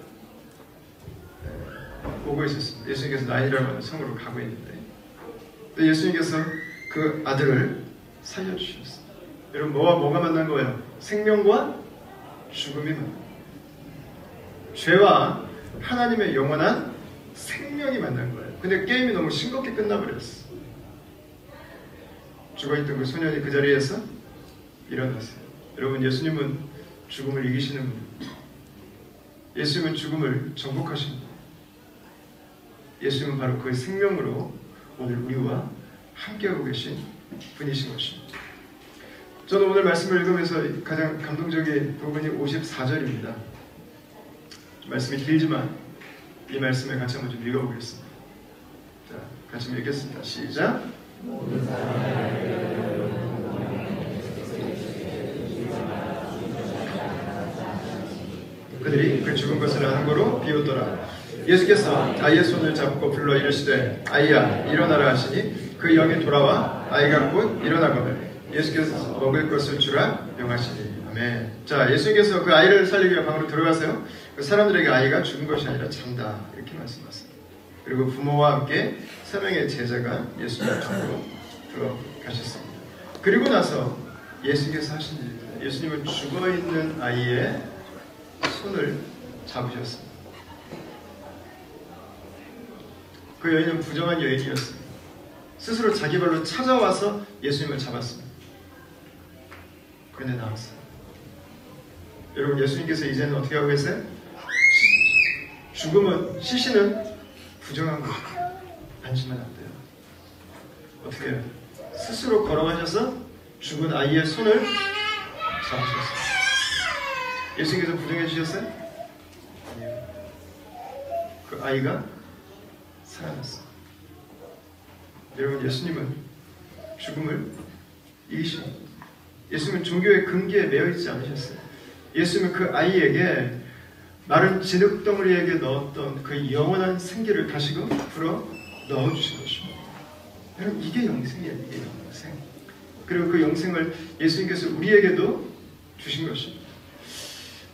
오고 있었습니다. 예수님께서 나인이라고 하는 성으로 가고 있는데, 예수님께서 그 아들을 살려주셨습니다. 여러분, 뭐와 뭐가 만난 거예요? 생명과 죽음이 만난 거예요. 죄와 하나님의 영원한 생명이 만난 거예요. 근데 게임이 너무 싱겁게 끝나버렸어. 죽어있던 그 소년이 그 자리에서 일어났어요. 여러분, 예수님은 죽음을 이기시는 분입니다. 예수님은 죽음을 정복하신 분입니다. 예수님은 바로 그 생명으로 오늘 우리와 함께하고 계신 분이신 것입니다. 저는 오늘 말씀을 읽으면서 가장 감동적인 부분이 54절입니다. 말씀이 길지만 이 말씀을 같이 한번 좀 읽어보겠습니다. 자, 같이 읽겠습니다. 시작. 그들이 그 죽은 것을 아는 거로 비웃더라. 예수께서 아이의 손을 잡고 불러 이르시되 아이야 일어나라 하시니 그 영이 돌아와 아이가 곧 일어나거늘 예수께서 먹을 것을 주라 명하시니. 아멘. 자, 예수님께서 그 아이를 살리기 위해 방으로 들어가세요. 그 사람들에게 아이가 죽은 것이 아니라 잔다 이렇게 말씀하세요. 그리고 부모와 함께 3명의 제자가 예수님 쪽으로 들어가셨습니다. 그리고 나서 예수님께서 하신 일입니다. 예수님은 죽어있는 아이의 손을 잡으셨습니다. 그 여인은 부정한 여인이었습니다. 스스로 자기 발로 찾아와서 예수님을 잡았습니다. 그런데 나왔어요. 여러분, 예수님께서 이제는 어떻게 하고 계세요? 죽음은, 시신은 부정한 것입니다. 앉으면 안 돼요. 어떻게 해요? 스스로 걸어가셔서 죽은 아이의 손을 잡으셨어요. 예수님께서 부정해 주셨어요? 아니요. 그 아이가 살아났어요. 여러분, 예수님은 죽음을 이기십니다. 예수님은 종교의 금기에 매여 있지 않으셨어요. 예수님은 그 아이에게 마른 진흙덩어리에게 넣었던 그 영원한 생기를 다시금 불어 넣어주신 것입니다. 여러분, 이게 영생이에요. 이게 영생. 그리고 그 영생을 예수님께서 우리에게도 주신 것입니다.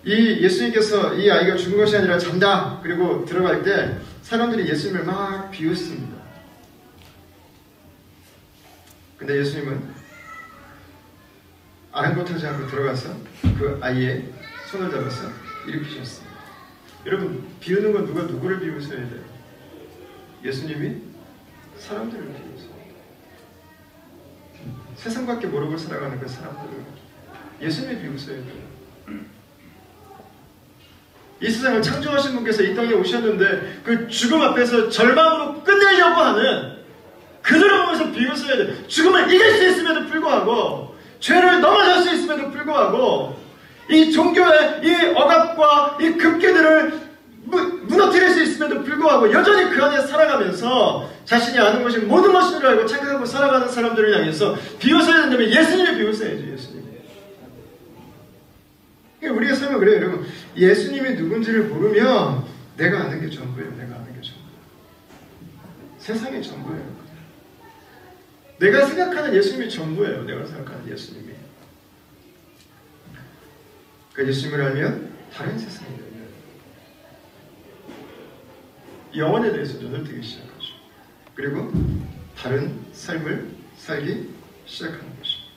이 예수님께서 이 아이가 죽은 것이 아니라 잔다 그리고 들어갈 때 사람들이 예수님을 막 비웃습니다. 근데 예수님은 아랑곳하지 않고 들어가서 그 아이의 손을 잡아서 일으키셨습니다. 여러분, 비우는 건 누가 누구를 비웃어야 돼요? 예수님이 사람들을 비웃어요. 세상밖에 모르고 살아가는 그 사람들을 예수님이 비웃어야 돼요. 이 세상을 창조하신 분께서 이 땅에 오셨는데 그 죽음 앞에서 절망으로 끝내려고 하는 그들을 보면서 비웃어야 돼요. 죽음을 이길 수 있음에도 불구하고, 죄를 넘어설 수 있음에도 불구하고, 이 종교의 이 억압과 이 급기들을 무너뜨릴 수 있음에도 불구하고 여전히 그 안에 살아가면서 자신이 아는 것이 모든 것인 줄 알고 착각하고 살아가는 사람들을 향해서 비웃어야 된다면 예수님을 비웃어야죠. 예수님. 우리가 살면 그래요. 여러분, 예수님이 누군지를 모르면 내가 아는 게 전부예요. 내가 아는 게 전부예요. 세상이 전부예요. 내가 생각하는 예수님이 전부예요. 내가 생각하는 예수님이. 그 예수님을 알면 다른 세상이 열려요. 영혼에 대해서 눈을 뜨기 시작하죠. 그리고 다른 삶을 살기 시작하는 것입니다.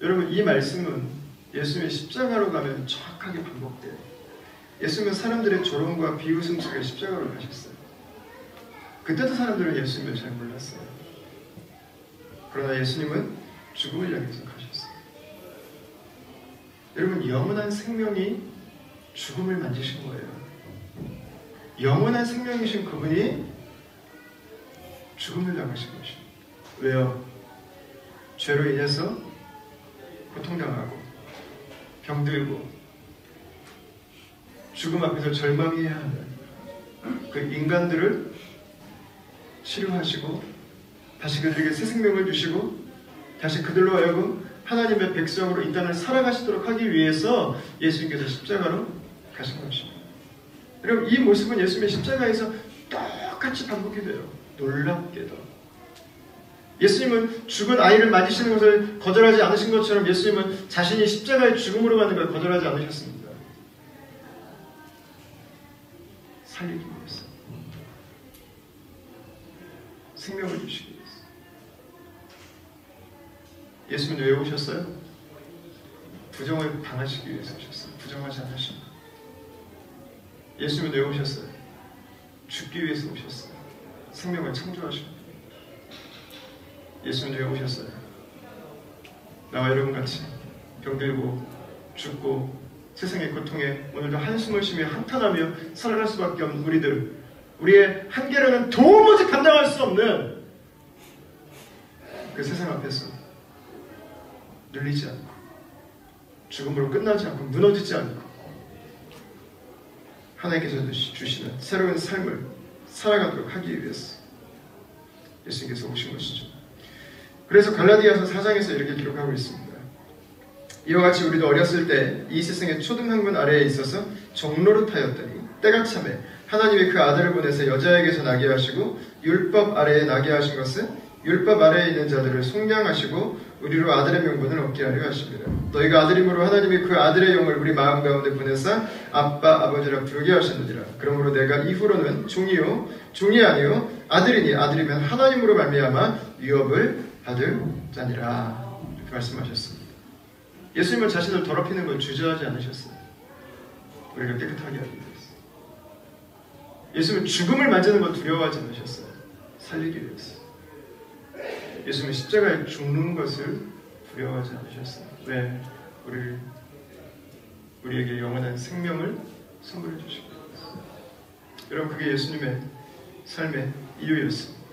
여러분, 이 말씀은 예수님의 십자가로 가면 정확하게 반복돼요. 예수님은 사람들의 조롱과 비웃음 속에 십자가로 가셨어요. 그때도 사람들은 예수님을 잘 몰랐어요. 그러나 예수님은 죽음을 향해서 가셨어요. 여러분, 영원한 생명이 죽음을 만지신 거예요. 영원한 생명이신 그분이 죽음을 당하신 것입니다. 왜요? 죄로 인해서 고통당하고 병들고 죽음 앞에서 절망해야 하는 그 인간들을 치료하시고 다시 그들에게 새 생명을 주시고 다시 그들로 하여금 하나님의 백성으로 이 땅을 살아가시도록 하기 위해서 예수님께서 십자가로 가신 것입니다. 여러분, 이 모습은 예수님의 십자가에서 똑같이 반복이 돼요. 놀랍게도. 예수님은 죽은 아이를 맞으시는 것을 거절하지 않으신 것처럼 예수님은 자신이 십자가의 죽음으로 가는 걸 거절하지 않으셨습니다. 살리기 위해서. 생명을 주시기 위해서. 예수님은 왜 오셨어요? 부정을 당하시기 위해서 오셨어요. 부정하지 않으십니다. 예수님은 왜 오셨어요? 죽기 위해서 오셨어요. 생명을 창조하십니다. 예수님은 왜 오셨어요? 나와 여러분같이 병들고 죽고 세상의 고통에 오늘도 한숨을 쉬며 한탄하며 살아갈 수밖에 없는 우리들, 우리의 한계로는 도무지 감당할 수 없는 그 세상 앞에서 눌리지 않고 죽음으로 끝나지 않고 무너지지 않고 하나님께서 주시는 새로운 삶을 살아가도록 하기 위해서 예수님께서 오신 것이죠. 그래서 갈라디아서 4장에서 이렇게 기록하고 있습니다. 이와 같이 우리도 어렸을 때 이 세상의 초등학문 아래에 있어서 종노릇하였더니 때가 차매 하나님이 그 아들을 보내서 여자에게서 나게 하시고 율법 아래에 나게 하신 것은 율법 아래에 있는 자들을 속량하시고 우리로 아들의 명분을 얻게 하려 하십니다. 너희가 아들임으로 하나님이 그 아들의 영을 우리 마음 가운데 보내사 아빠 아버지라 부르게 하셨느니라. 그러므로 내가 이후로는 종이요 종이 아니요 아들이니 아들이면 하나님으로 말미암아 유업을 받을 자니라. 이렇게 말씀하셨습니다. 예수님은 자신을 더럽히는 걸 주저하지 않으셨어요. 우리가 깨끗하게 하기 위해서. 예수님은 죽음을 만지는 걸 두려워하지 않으셨어요. 살리기 위해서. 예수님은 십자가에 죽는 것을 두려워하지 않으셨어요. 왜? 우리에게 영원한 생명을 선물해 주시고. 여러분, 그게 예수님의 삶의 이유였습니다.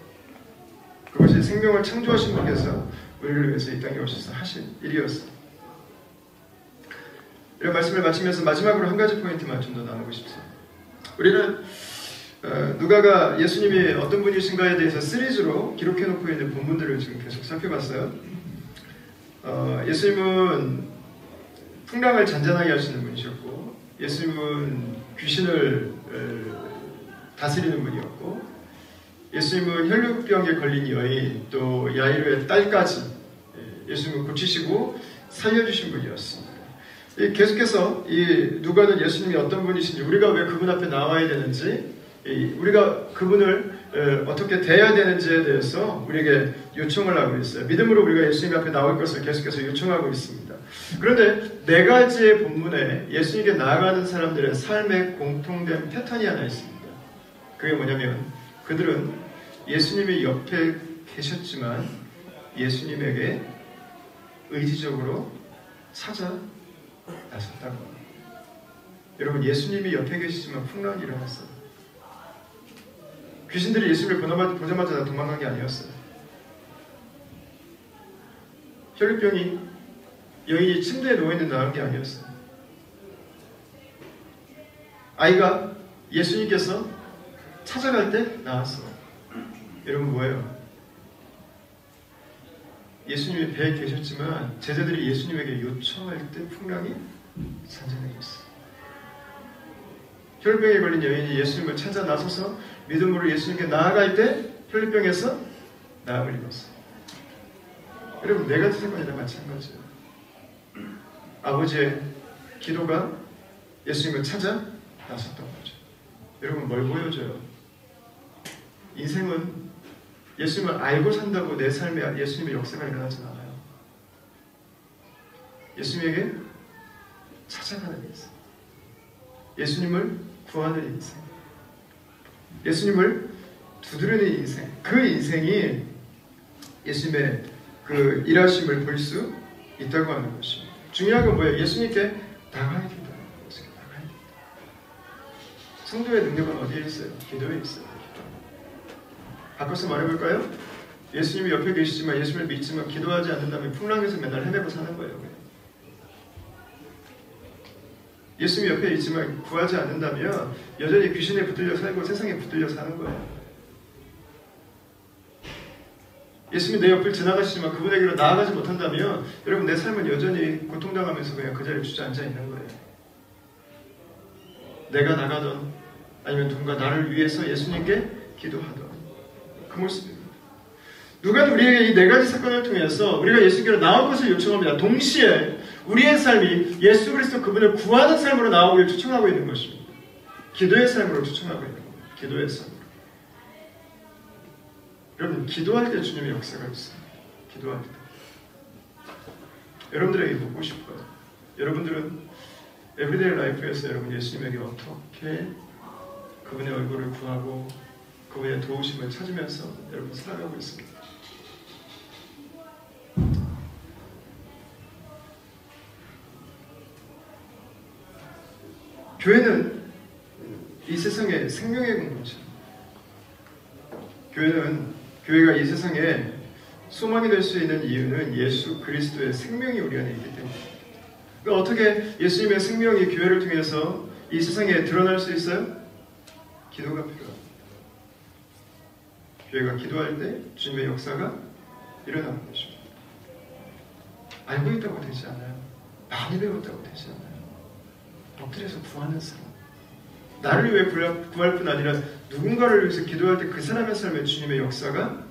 그것이 생명을 창조하신 분께서 우리를 위해서 이 땅에 오셔서 하신 일이었습니다. 이런 말씀을 마치면서 마지막으로 한 가지 포인트만 좀 더 나누고 싶습니다. 우리는 누가가 예수님이 어떤 분이신가에 대해서 시리즈로 기록해놓고 있는 본문들을 지금 계속 살펴봤어요. 예수님은 풍랑을 잔잔하게 하시는 분이셨고, 예수님은 귀신을 다스리는 분이었고, 예수님은 혈루병에 걸린 여인, 또 야이로의 딸까지 예수님을 고치시고 살려주신 분이었습니다. 계속해서 이 누가는 예수님이 어떤 분이신지, 우리가 왜 그분 앞에 나와야 되는지, 우리가 그분을 어떻게 대해야 되는지에 대해서 우리에게 요청을 하고 있어요. 믿음으로 우리가 예수님 앞에 나올 것을 계속해서 요청하고 있습니다. 그런데 네 가지의 본문에 예수님께 나아가는 사람들의 삶의 공통된 패턴이 하나 있습니다. 그게 뭐냐면 그들은 예수님이 옆에 계셨지만 예수님에게 의지적으로 찾아 나섰다고 합니다. 여러분, 예수님이 옆에 계시지만 풍랑이 일어났어요. 귀신들이 예수님을 보자마자 도망간 게 아니었어요. 혈루병이 여인이 침대에 누워있는 나간 게 아니었어요. 아이가 예수님께서 찾아갈 때 나왔어요. 여러분, 뭐예요? 예수님이 배에 계셨지만 제자들이 예수님에게 요청할 때 풍랑이 잔잔해졌어요. 혈루병에 걸린 여인이 예수님을 찾아 나서서 믿음으로 예수님께 나아갈 때 혈루병에서 나음을 입었어요. 여러분, 네 가지 사건이 다 마찬가지예요. 아버지의 기도가 예수님을 찾아 나섰던 거죠. 여러분, 뭘 보여줘요? 인생은 예수님을 알고 산다고 내 삶에 예수님의 역사가 일어나진 않아요. 예수님에게 찾아가는 인생, 예수님을 구하는 인생, 예수님을 두드리는 인생, 그 인생이 예수님의 그 일하심을 볼 수 있다고 하는 것입니다. 중요한 건 뭐예요? 예수님께 나가야 된다. 예수님께 나가야 된다. 성도의 능력은 어디에 있어요? 기도에 있어요. 바꿔서 말해볼까요? 예수님이 옆에 계시지만 예수님을 믿지만 기도하지 않는다면 풍랑에서 맨날 헤매고 사는 거예요. 예수님이 옆에 있지만 구하지 않는다면 여전히 귀신에 붙들려 살고 세상에 붙들려 사는 거예요. 예수님이 내 옆을 지나가시지만 그분에게로 나아가지 못한다면 여러분, 내 삶은 여전히 고통당하면서 그냥 그 자리에 주저앉아 있는 거예요. 내가 나가던 아니면 누군가 나를 위해서 예수님께 기도하던 그 모습입니다. 누가는 우리에게 이 네 가지 사건을 통해서 우리가 예수님께로 나올 것을 요청합니다. 동시에 우리의 삶이 예수 그리스도 그분을 구하는 삶으로 나오길 추천하고 있는 것입니다. 기도의 삶으로 추천하고 있는 겁니다. 기도의 삶으로. 여러분, 기도할 때 주님의 역사가 있습니다. 기도할 때. 여러분들에게 묻고 싶어요. 여러분들은 에브리데이 라이프에서 여러분 예수님에게 어떻게 그분의 얼굴을 구하고 그분의 도우심을 찾으면서 여러분 살아가고 있습니다. 교회는 이 세상의 생명의 공동체입니다. 교회가 이 세상에 소망이 될 수 있는 이유는 예수 그리스도의 생명이 우리 안에 있기 때문입니다. 그러니까 어떻게 예수님의 생명이 교회를 통해서 이 세상에 드러날 수 있어요? 기도가 필요합니다. 교회가 기도할 때 주님의 역사가 일어나는 것입니다. 알고 있다고 되지 않아요. 많이 배웠다고 되지 않아요? 엎드려서 구하는 사람. 나를 위해 구할 뿐 아니라 누군가를 위해서 기도할 때 그 사람의 삶에 주님의 역사가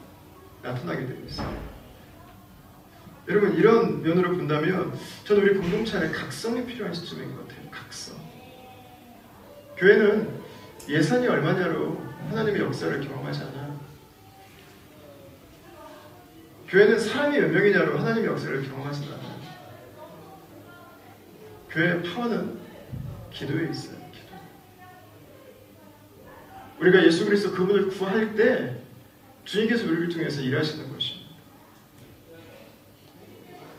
나타나게 되어 있어요. 여러분, 이런 면으로 본다면 저는 우리 공동체 안에 각성이 필요한 시점인 것 같아요. 각성. 교회는 예산이 얼마냐로 하나님의 역사를 경험하지 않아요. 교회는 사람이 몇 명이냐로 하나님의 역사를 경험하지 않아요. 교회의 파워는 기도에 있어요. 기도. 우리가 예수 그리스도 그분을 구할 때 주님께서 우리를 통해서 일하시는 것입니다.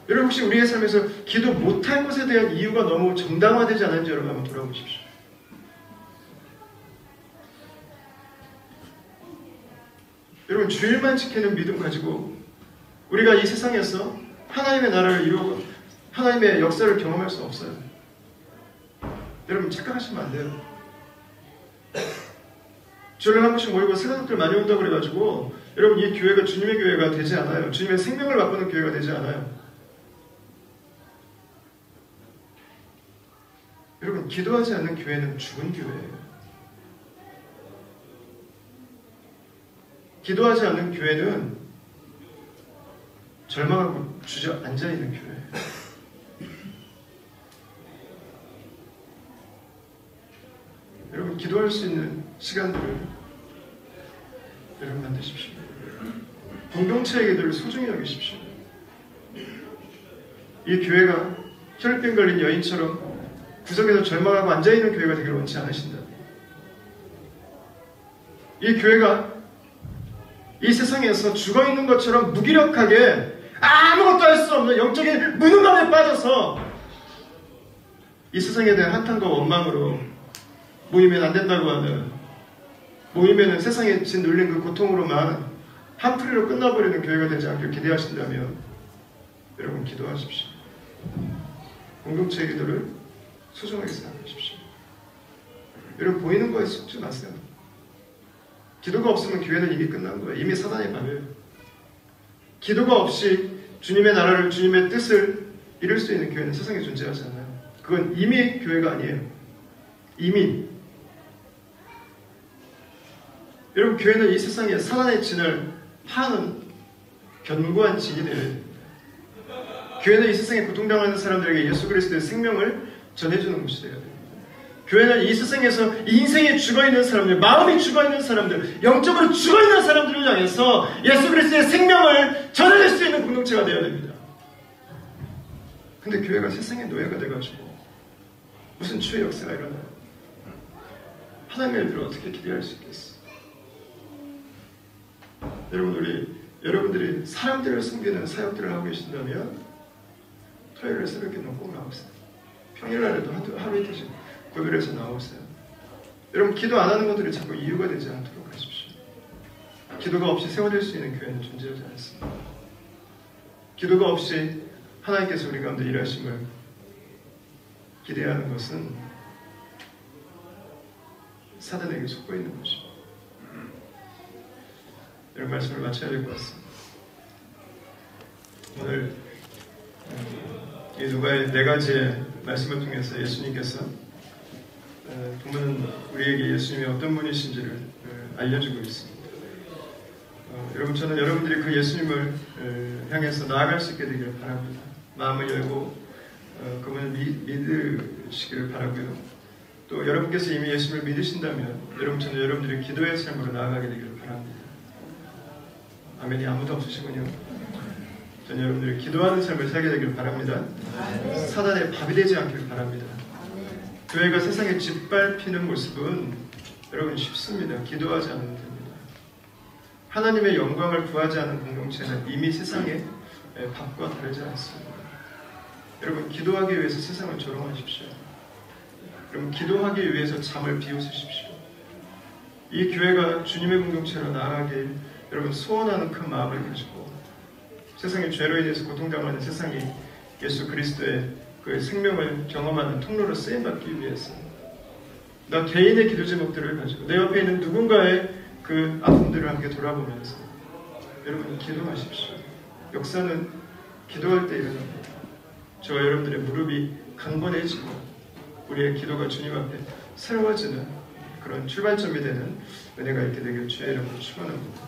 여러분, 혹시 우리의 삶에서 기도 못할 것에 대한 이유가 너무 정당화되지 않은지 여러분 한번 돌아보십시오. 여러분, 주일만 지키는 믿음 가지고 우리가 이 세상에서 하나님의 나라를 이루고 하나님의 역사를 경험할 수 없어요. 여러분, 착각하시면 안 돼요. 주일날 한 번씩 모이고 세가족들 많이 온다고 그래가지고 여러분, 이 교회가 주님의 교회가 되지 않아요. 주님의 생명을 바꾸는 교회가 되지 않아요. 여러분, 기도하지 않는 교회는 죽은 교회예요. 기도하지 않는 교회는 절망하고 주저앉아있는 교회예요. 여러분, 기도할 수 있는 시간들을 여러분 만드십시오. 공동체의 기도를 소중히 여기십시오. 이 교회가 혈병 걸린 여인처럼 구석에서 절망하고 앉아있는 교회가 되기를 원치 않으신다. 이 교회가 이 세상에서 죽어있는 것처럼 무기력하게 아무것도 할 수 없는 영적인 무능함에 빠져서 이 세상에 대한 한탄과 원망으로 모이면 안 된다고 하는, 모이면은 세상에 짓눌린 그 고통으로만 한풀이로 끝나버리는 교회가 되지 않길 기대하신다면 여러분, 기도하십시오. 공동체의 기도를 소중하게 생각하십시오. 여러분, 보이는 거에 속지 마세요. 기도가 없으면 교회는 이미 끝난 거예요. 이미 사단의 밤이에요. 기도가 없이 주님의 나라를, 주님의 뜻을 이룰 수 있는 교회는 세상에 존재하지 않아요. 그건 이미 교회가 아니에요. 이미. 여러분, 교회는 이 세상에 사단의 진을 파는 견고한 진이 되어야 됩니다. 교회는 이 세상에 고통당하는 사람들에게 예수 그리스도의 생명을 전해주는 곳이 되어야 됩니다. 교회는 이 세상에서 인생에 죽어있는 사람들, 마음이 죽어있는 사람들, 영적으로 죽어있는 사람들을 향해서 예수 그리스도의 생명을 전해줄 수 있는 공동체가 되어야 됩니다. 근데 교회가 세상의 노예가 돼가지고 무슨 주의 역사가 일어나요? 하나님의 일들을 어떻게 기대할 수 있겠어? 여러분, 여러분들이 사람들을 섬기는 사역들을 하고 계신다면 토요일에 새벽에 꼭 나오세요. 평일날에도 하루 이틀씩 구별해서 나오세요. 여러분, 기도 안 하는 것들이 자꾸 이유가 되지 않도록 하십시오. 기도가 없이 세워질 수 있는 교회는 존재하지 않습니다. 기도가 없이 하나님께서 우리 가운데 일하심을 기대하는 것은 사단에게 속고 있는 것입니다. 이런 말씀을 마쳐야 될 것 같습니다. 오늘 이 누가의 4가지의 말씀을 통해서 예수님께서 보면 우리에게 예수님이 어떤 분이신지를 알려주고 있습니다. 여러분, 저는 여러분들이 그 예수님을 향해서 나아갈 수 있게 되기를 바랍니다. 마음을 열고 그분을 믿으시기를 바라고요. 또 여러분께서 이미 예수님을 믿으신다면 저는 여러분들이 기도의 삶으로 나아가게 되기를 바랍니다. 아멘이 아무도 없으시군요. 저는 여러분들이 기도하는 삶을 살게 되기를 바랍니다. 사단의 밥이 되지 않기를 바랍니다. 교회가 세상에 짓밟히는 모습은 여러분 쉽습니다. 기도하지 않으면 됩니다. 하나님의 영광을 구하지 않은 공동체는 이미 세상의 밥과 다르지 않습니다. 여러분, 기도하기 위해서 세상을 조롱하십시오. 여러분, 기도하기 위해서 잠을 비웃으십시오. 이 교회가 주님의 공동체로 나아가길 여러분 소원하는 큰 마음을 가지고 세상의 죄로 인해서 고통당하는 세상이 예수 그리스도의 그 생명을 경험하는 통로로 쓰임받기 위해서 나 개인의 기도 제목들을 가지고 내 옆에 있는 누군가의 그 아픔들을 함께 돌아보면서 여러분 기도하십시오. 역사는 기도할 때 일어납니다. 저와 여러분들의 무릎이 강건해지고 우리의 기도가 주님 앞에 새로워지는 그런 출발점이 되는 은혜가 있게 되길 주의 이름으로 축원합니다.